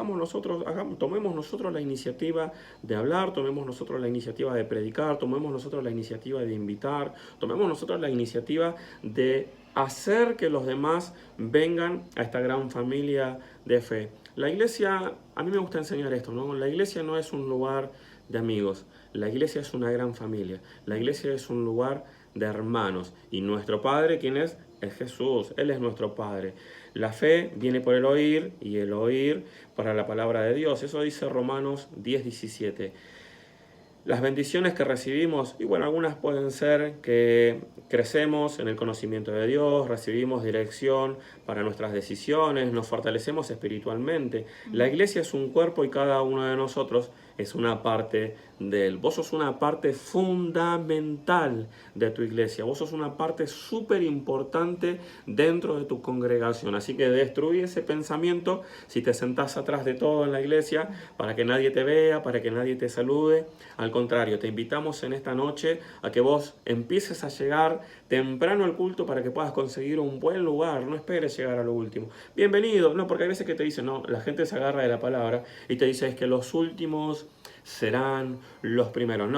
tomemos nosotros la iniciativa de hablar, tomemos nosotros la iniciativa de predicar, tomemos nosotros la iniciativa de invitar, tomemos nosotros la iniciativa de hacer que los demás vengan a esta gran familia de fe. La iglesia, a mí me gusta enseñar esto, ¿no? La iglesia no es un lugar de amigos, la iglesia es una gran familia, la iglesia es un lugar de hermanos. Y nuestro Padre, ¿quién es? Es Jesús, Él es nuestro Padre. La fe viene por el oír y el oír para la palabra de Dios. Eso dice Romanos 10:17. Las bendiciones que recibimos, y bueno, algunas pueden ser que crecemos en el conocimiento de Dios, recibimos dirección para nuestras decisiones, nos fortalecemos espiritualmente. La iglesia es un cuerpo y cada uno de nosotros es una parte de él. Vos sos una parte fundamental de tu iglesia. Vos sos una parte súper importante dentro de tu congregación. Así que destruye ese pensamiento si te sentás atrás de todo en la iglesia para que nadie te vea, para que nadie te salude. Al contrario, te invitamos en esta noche a que vos empieces a llegar temprano al culto para que puedas conseguir un buen lugar. No esperes llegar a lo último. Bienvenido. No, porque a veces que te dicen, no, la gente se agarra de la palabra y te dice es que los últimos serán los primeros.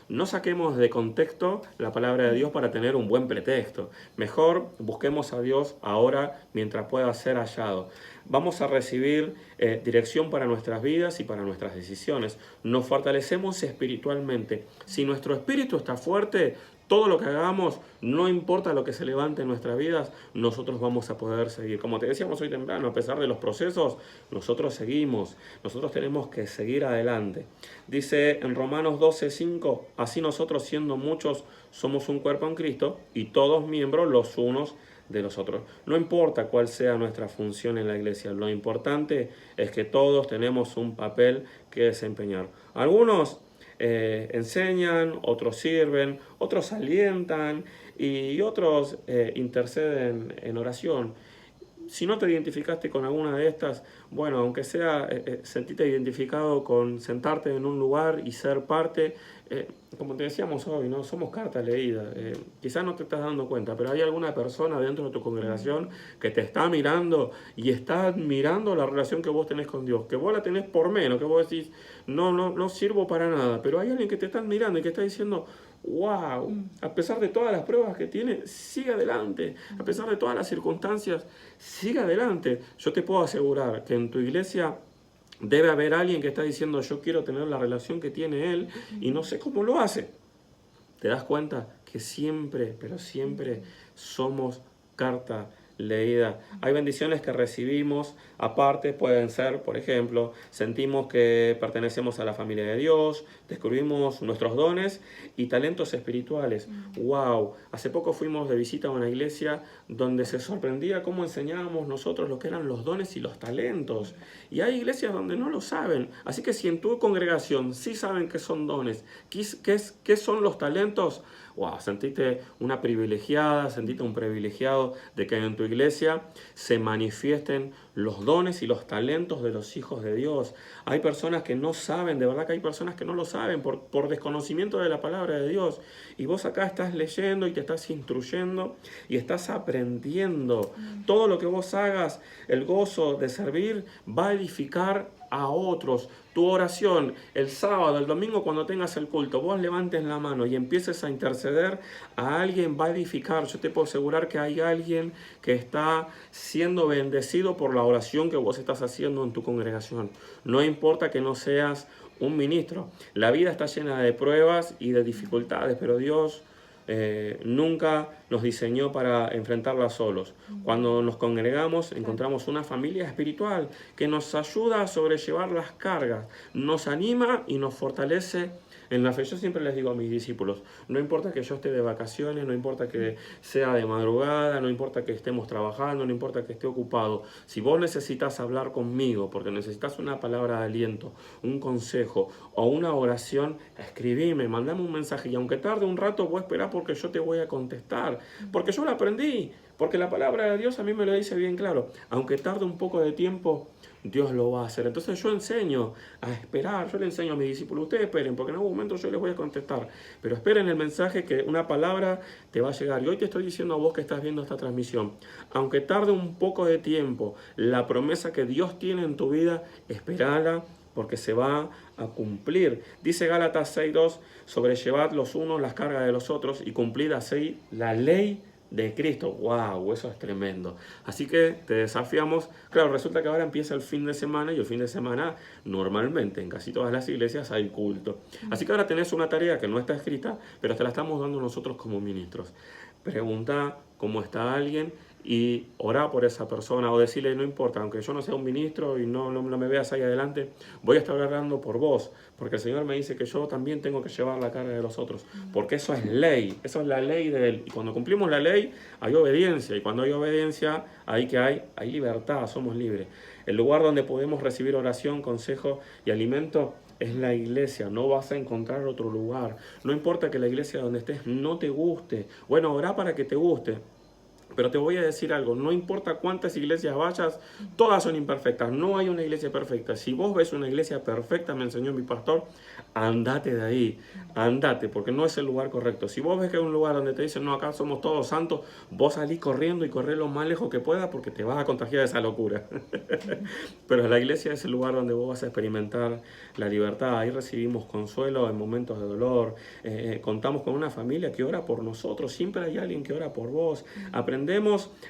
No saquemos de contexto la palabra de Dios para tener un buen pretexto. Mejor busquemos a Dios ahora mientras pueda ser hallado. Vamos a recibir dirección para nuestras vidas y para nuestras decisiones. Nos fortalecemos espiritualmente. Si nuestro espíritu está fuerte, todo lo que hagamos, no importa lo que se levante en nuestras vidas, nosotros vamos a poder seguir. Como te decíamos hoy temprano, a pesar de los procesos, nosotros seguimos. Nosotros tenemos que seguir adelante. Dice en Romanos 12:5, así nosotros siendo muchos somos un cuerpo en Cristo y todos miembros los unos de los otros. No importa cuál sea nuestra función en la iglesia, lo importante es que todos tenemos un papel que desempeñar. Algunos enseñan, otros sirven, otros alientan y otros interceden en oración. Si no te identificaste con alguna de estas, bueno, aunque sea sentirte identificado con sentarte en un lugar y ser parte, como te decíamos hoy, ¿no? Somos carta leída. Quizás no te estás dando cuenta, pero hay alguna persona dentro de tu congregación que te está mirando y está admirando la relación que vos tenés con Dios, que vos la tenés por menos, que vos decís, no sirvo para nada, pero hay alguien que te está mirando y que está diciendo, wow, a pesar de todas las pruebas que tiene, sigue adelante. A pesar de todas las circunstancias, sigue adelante. Yo te puedo asegurar que en tu iglesia debe haber alguien que está diciendo, yo quiero tener la relación que tiene él y no sé cómo lo hace. ¿Te das cuenta que siempre, pero siempre somos carta leída? Hay bendiciones que recibimos, aparte pueden ser, por ejemplo, sentimos que pertenecemos a la familia de Dios, descubrimos nuestros dones y talentos espirituales. ¡Wow! Hace poco fuimos de visita a una iglesia donde se sorprendía cómo enseñábamos nosotros lo que eran los dones y los talentos. Y hay iglesias donde no lo saben. Así que si en tu congregación sí saben qué son dones, qué son los talentos, wow, sentiste una privilegiada, sentiste un privilegiado de que en tu iglesia se manifiesten los dones y los talentos de los hijos de Dios. Hay personas que no saben, de verdad que hay personas que no lo saben por desconocimiento de la palabra de Dios. Y vos acá estás leyendo y te estás instruyendo y estás aprendiendo. Todo lo que vos hagas, el gozo de servir, va a edificar a otros. Tu oración el sábado, el domingo, cuando tengas el culto, vos levantes la mano y empieces a interceder, a alguien va a edificar. Yo te puedo asegurar que hay alguien que está siendo bendecido por la oración que vos estás haciendo en tu congregación. No importa que no seas un ministro. La vida está llena de pruebas y de dificultades, pero Dios nunca nos diseñó para enfrentarlas solos. Cuando nos congregamos, encontramos una familia espiritual que nos ayuda a sobrellevar las cargas, nos anima y nos fortalece en la fe. Yo siempre les digo a mis discípulos, no importa que yo esté de vacaciones, no importa que sea de madrugada, no importa que estemos trabajando, no importa que esté ocupado. Si vos necesitas hablar conmigo, porque necesitas una palabra de aliento, un consejo o una oración, escribime, mandame un mensaje. Y aunque tarde un rato, vos esperá porque yo te voy a contestar. Porque yo lo aprendí, porque la palabra de Dios a mí me lo dice bien claro. Aunque tarde un poco de tiempo, Dios lo va a hacer. Entonces yo enseño a esperar, yo le enseño a mis discípulos, ustedes esperen, porque en algún momento yo les voy a contestar, pero esperen el mensaje, que una palabra te va a llegar. Y hoy te estoy diciendo a vos que estás viendo esta transmisión, aunque tarde un poco de tiempo, la promesa que Dios tiene en tu vida, esperala, porque se va a cumplir. Dice Gálatas 6:2, sobrellevad los unos las cargas de los otros y cumplid así la ley de Cristo. ¡Wow! Eso es tremendo. Así que te desafiamos. Claro, resulta que ahora empieza el fin de semana y el fin de semana normalmente en casi todas las iglesias hay culto. Así que ahora tenés una tarea que no está escrita, pero te la estamos dando nosotros como ministros. Pregunta cómo está alguien y orá por esa persona, o decirle, no importa, aunque yo no sea un ministro y no me veas ahí adelante, voy a estar orando por vos, porque el Señor me dice que yo también tengo que llevar la carga de los otros, porque eso es ley, eso es la ley de Él. Y cuando cumplimos la ley, hay obediencia, y cuando hay obediencia, ahí que hay libertad, somos libres. El lugar donde podemos recibir oración, consejo y alimento es la iglesia. No vas a encontrar otro lugar. No importa que la iglesia donde estés no te guste. Bueno, orá para que te guste. Pero te voy a decir algo, no importa cuántas iglesias vayas, todas son imperfectas, no hay una iglesia perfecta. Si vos ves una iglesia perfecta, me enseñó mi pastor, andate de ahí, andate, porque no es el lugar correcto. Si vos ves que hay un lugar donde te dicen, no, acá somos todos santos, vos salís corriendo y corrés lo más lejos que puedas porque te vas a contagiar de esa locura. Pero la iglesia es el lugar donde vos vas a experimentar la libertad, ahí recibimos consuelo en momentos de dolor, contamos con una familia que ora por nosotros, siempre hay alguien que ora por vos, aprendemos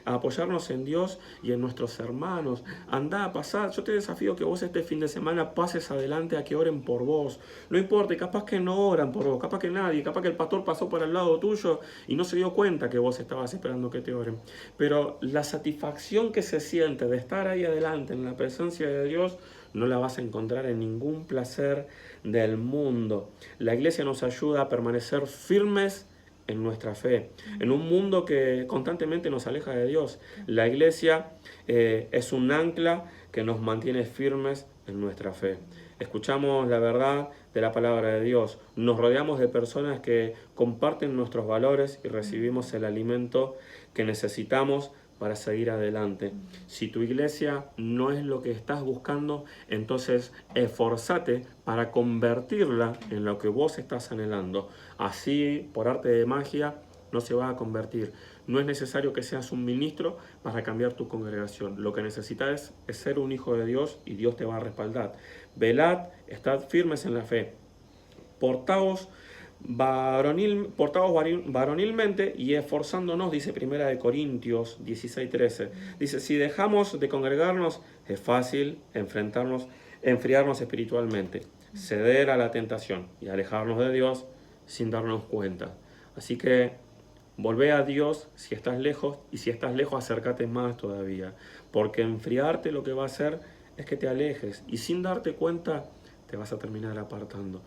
a apoyarnos en Dios y en nuestros hermanos. Andá a pasar, yo te desafío que vos este fin de semana pases adelante a que oren por vos. No importa, capaz que no oran por vos, capaz que nadie, capaz que el pastor pasó por al lado tuyo y no se dio cuenta que vos estabas esperando que te oren. Pero la satisfacción que se siente de estar ahí adelante en la presencia de Dios, no la vas a encontrar en ningún placer del mundo. La iglesia nos ayuda a permanecer firmes en nuestra fe, en un mundo que constantemente nos aleja de Dios. La iglesia es un ancla que nos mantiene firmes en nuestra fe. Escuchamos la verdad de la palabra de Dios, nos rodeamos de personas que comparten nuestros valores y recibimos el alimento que necesitamos para seguir adelante. Si tu iglesia no es lo que estás buscando, entonces esforzate para convertirla en lo que vos estás anhelando. Así, por arte de magia, no se va a convertir. No es necesario que seas un ministro para cambiar tu congregación. Lo que necesitas es ser un hijo de Dios y Dios te va a respaldar. Velad, estad firmes en la fe. Portaos varonilmente y esforzándonos, dice 1 Corintios 16:13. Dice, si dejamos de congregarnos, es fácil enfriarnos espiritualmente, ceder a la tentación y alejarnos de Dios sin darnos cuenta. Así que volvé a Dios si estás lejos, y si estás lejos, acércate más todavía, porque enfriarte lo que va a hacer es que te alejes, y sin darte cuenta te vas a terminar apartando.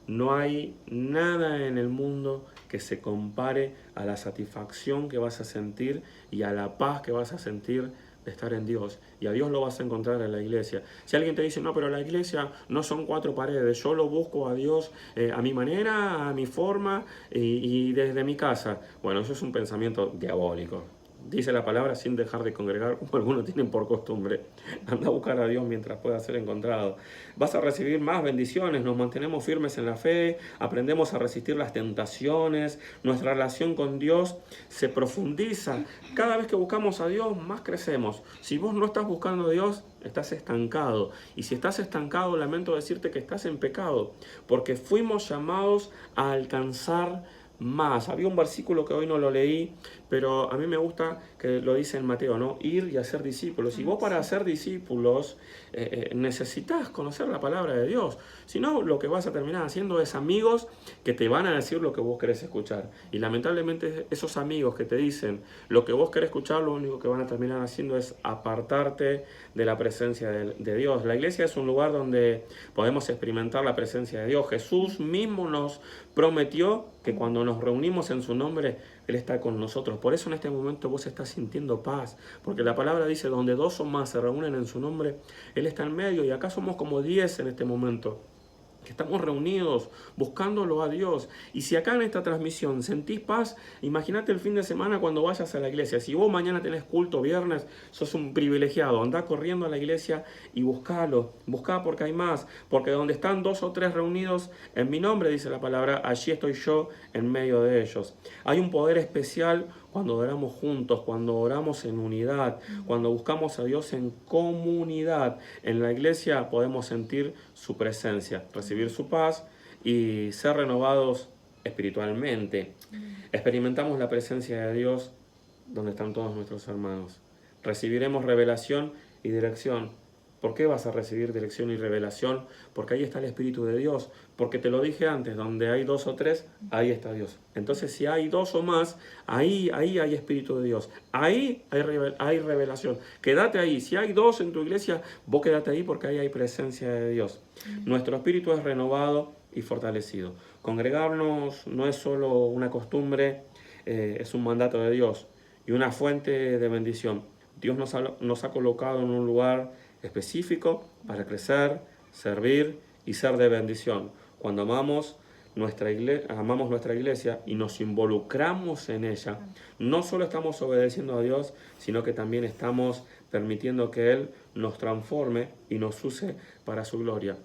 No hay nada en el mundo que se compare a la satisfacción que vas a sentir y a la paz que vas a sentir de estar en Dios. Y a Dios lo vas a encontrar en la iglesia. Si alguien te dice, no, pero la iglesia no son 4 paredes, yo lo busco a Dios a mi manera, a mi forma y desde mi casa. Bueno, eso es un pensamiento diabólico. Dice la palabra sin dejar de congregar, como algunos tienen por costumbre. Anda a buscar a Dios mientras pueda ser encontrado. Vas a recibir más bendiciones, nos mantenemos firmes en la fe, aprendemos a resistir las tentaciones, nuestra relación con Dios se profundiza. Cada vez que buscamos a Dios, más crecemos. Si vos no estás buscando a Dios, estás estancado. Y si estás estancado, lamento decirte que estás en pecado, porque fuimos llamados a alcanzar más. Había un versículo que hoy no lo leí, pero a mí me gusta que lo dice en Mateo, ¿no? Ir y hacer discípulos. Y vos para hacer discípulos necesitas conocer la palabra de Dios. Si no, lo que vas a terminar haciendo es amigos que te van a decir lo que vos querés escuchar. Y lamentablemente esos amigos que te dicen lo que vos querés escuchar, lo único que van a terminar haciendo es apartarte de la presencia de Dios. La iglesia es un lugar donde podemos experimentar la presencia de Dios. Jesús mismo nos prometió que cuando nos reunimos en su nombre, Él está con nosotros. Por eso en este momento vos estás sintiendo paz, porque la palabra dice, donde dos o más se reúnen en su nombre, Él está en medio, y acá somos como 10 en este momento, que estamos reunidos buscándolo a Dios. Y si acá en esta transmisión sentís paz, imagínate el fin de semana cuando vayas a la iglesia. Si vos mañana tenés culto viernes, sos un privilegiado. Andá corriendo a la iglesia y buscalo. Buscá porque hay más. Porque donde están 2 o 3 reunidos en mi nombre, dice la palabra, allí estoy yo en medio de ellos. Hay un poder especial cuando oramos juntos, cuando oramos en unidad, cuando buscamos a Dios en comunidad. En la iglesia podemos sentir su presencia, recibir su paz y ser renovados espiritualmente. Experimentamos la presencia de Dios donde están todos nuestros hermanos. Recibiremos revelación y dirección. ¿Por qué vas a recibir dirección y revelación? Porque ahí está el Espíritu de Dios. Porque te lo dije antes, donde hay 2 o 3, ahí está Dios. Entonces, si hay 2 o más, ahí hay Espíritu de Dios. Ahí hay revelación. Quédate ahí. Si hay 2 en tu iglesia, vos quédate ahí porque ahí hay presencia de Dios. Nuestro espíritu es renovado y fortalecido. Congregarnos no es solo una costumbre, es un mandato de Dios y una fuente de bendición. Dios nos ha colocado en un lugar específico para crecer, servir y ser de bendición. Cuando amamos nuestra iglesia y nos involucramos en ella, no solo estamos obedeciendo a Dios, sino que también estamos permitiendo que Él nos transforme y nos use para su gloria.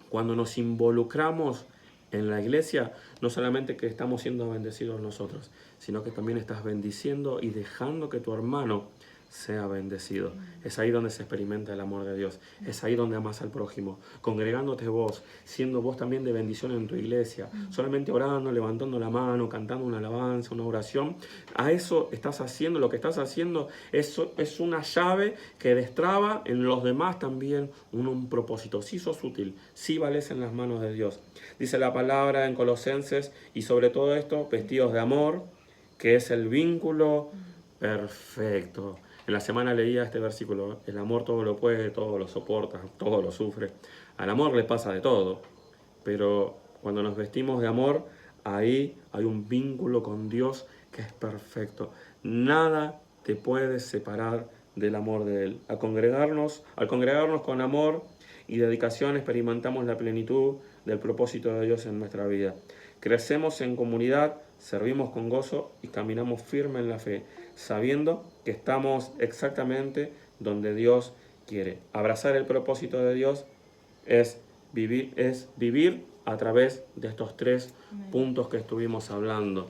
Cuando nos involucramos en la iglesia, no solamente que estamos siendo bendecidos nosotros, sino que también estás bendiciendo y dejando que tu hermano sea bendecido. Es ahí donde se experimenta el amor de Dios. Es ahí donde amas al prójimo. Congregándote vos, siendo vos también de bendición en tu iglesia. Solamente orando, levantando la mano, cantando una alabanza, una oración. A eso estás haciendo. Lo que estás haciendo es una llave que destraba en los demás también un propósito. Si sos útil, si vales en las manos de Dios. Dice la palabra en Colosenses, y sobre todo esto, vestidos de amor, que es el vínculo perfecto. En la semana leía este versículo, el amor todo lo puede, todo lo soporta, todo lo sufre. Al amor le pasa de todo, pero cuando nos vestimos de amor, ahí hay un vínculo con Dios que es perfecto. Nada te puede separar del amor de Él. Al congregarnos con amor y dedicación, experimentamos la plenitud del propósito de Dios en nuestra vida. Crecemos en comunidad, servimos con gozo y caminamos firme en la fe, sabiendo que estamos exactamente donde Dios quiere. Abrazar el propósito de Dios es vivir a través de estos 3 puntos que estuvimos hablando.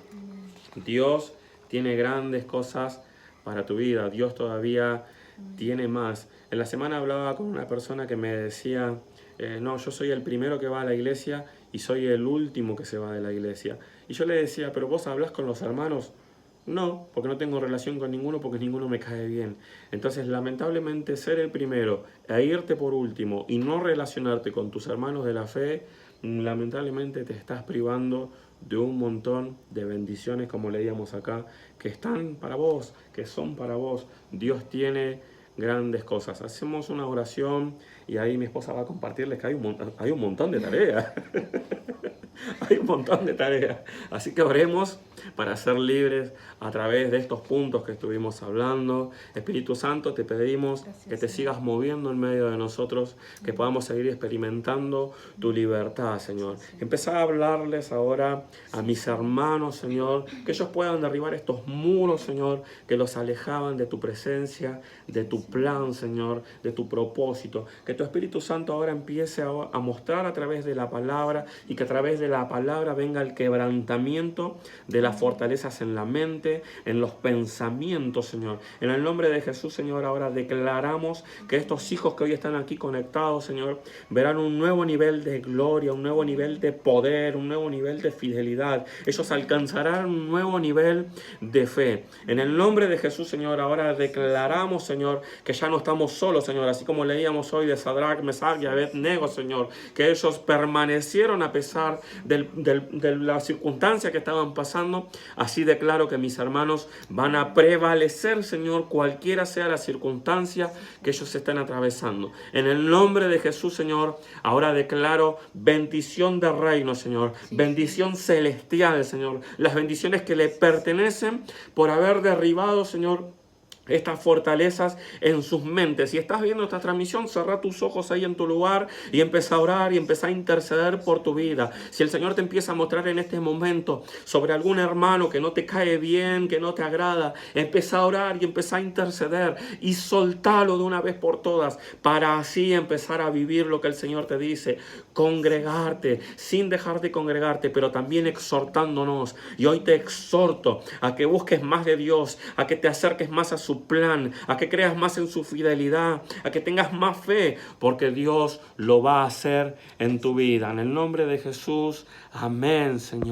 Dios tiene grandes cosas para tu vida. Dios todavía tiene más. En la semana hablaba con una persona que me decía, no, yo soy el primero que va a la iglesia y soy el último que se va de la iglesia. Y yo le decía, ¿pero vos hablás con los hermanos? No, porque no tengo relación con ninguno, porque ninguno me cae bien. Entonces, lamentablemente, ser el primero e irte por último y no relacionarte con tus hermanos de la fe, lamentablemente te estás privando de un montón de bendiciones, como leíamos acá, que están para vos, que son para vos. Dios tiene grandes cosas. Hacemos una oración y ahí mi esposa va a compartirles que hay un montón de tareas. Hay un montón de tareas. Así que oremos para ser libres a través de estos puntos que estuvimos hablando. Espíritu Santo, te pedimos que te sigas moviendo en medio de nosotros, que podamos seguir experimentando tu libertad, Señor. Empezá a hablarles ahora a mis hermanos, Señor, que ellos puedan derribar estos muros, Señor, que los alejaban de tu presencia, de tu plan, Señor, de tu propósito. Que tu Espíritu Santo ahora empiece a mostrar a través de la palabra, y que a través de la palabra venga el quebrantamiento de las fortalezas en la mente, en los pensamientos, Señor. En el nombre de Jesús, Señor, ahora declaramos que estos hijos que hoy están aquí conectados, Señor, verán un nuevo nivel de gloria, un nuevo nivel de poder, un nuevo nivel de fidelidad. Ellos alcanzarán un nuevo nivel de fe. En el nombre de Jesús, Señor, ahora declaramos, Señor, que ya no estamos solos, Señor, así como leíamos hoy de Sadrach, Mesach y Abednego, Señor, que ellos permanecieron a pesar de la circunstancia que estaban pasando. Así declaro que mis hermanos van a prevalecer, Señor, cualquiera sea la circunstancia que ellos estén atravesando. En el nombre de Jesús, Señor, ahora declaro bendición de reino, Señor, bendición celestial, Señor, las bendiciones que le pertenecen por haber derribado, Señor, estas fortalezas en sus mentes. Si estás viendo esta transmisión, cerrá tus ojos ahí en tu lugar y empieza a orar y empieza a interceder por tu vida. Si el Señor te empieza a mostrar en este momento sobre algún hermano que no te cae bien, que no te agrada, empieza a orar y empieza a interceder y soltalo de una vez por todas, para así empezar a vivir lo que el Señor te dice: congregarte, sin dejar de congregarte, pero también exhortándonos. Y hoy te exhorto a que busques más de Dios, a que te acerques más a su plan, a que creas más en su fidelidad, a que tengas más fe, porque Dios lo va a hacer en tu vida. En el nombre de Jesús, amén, Señor.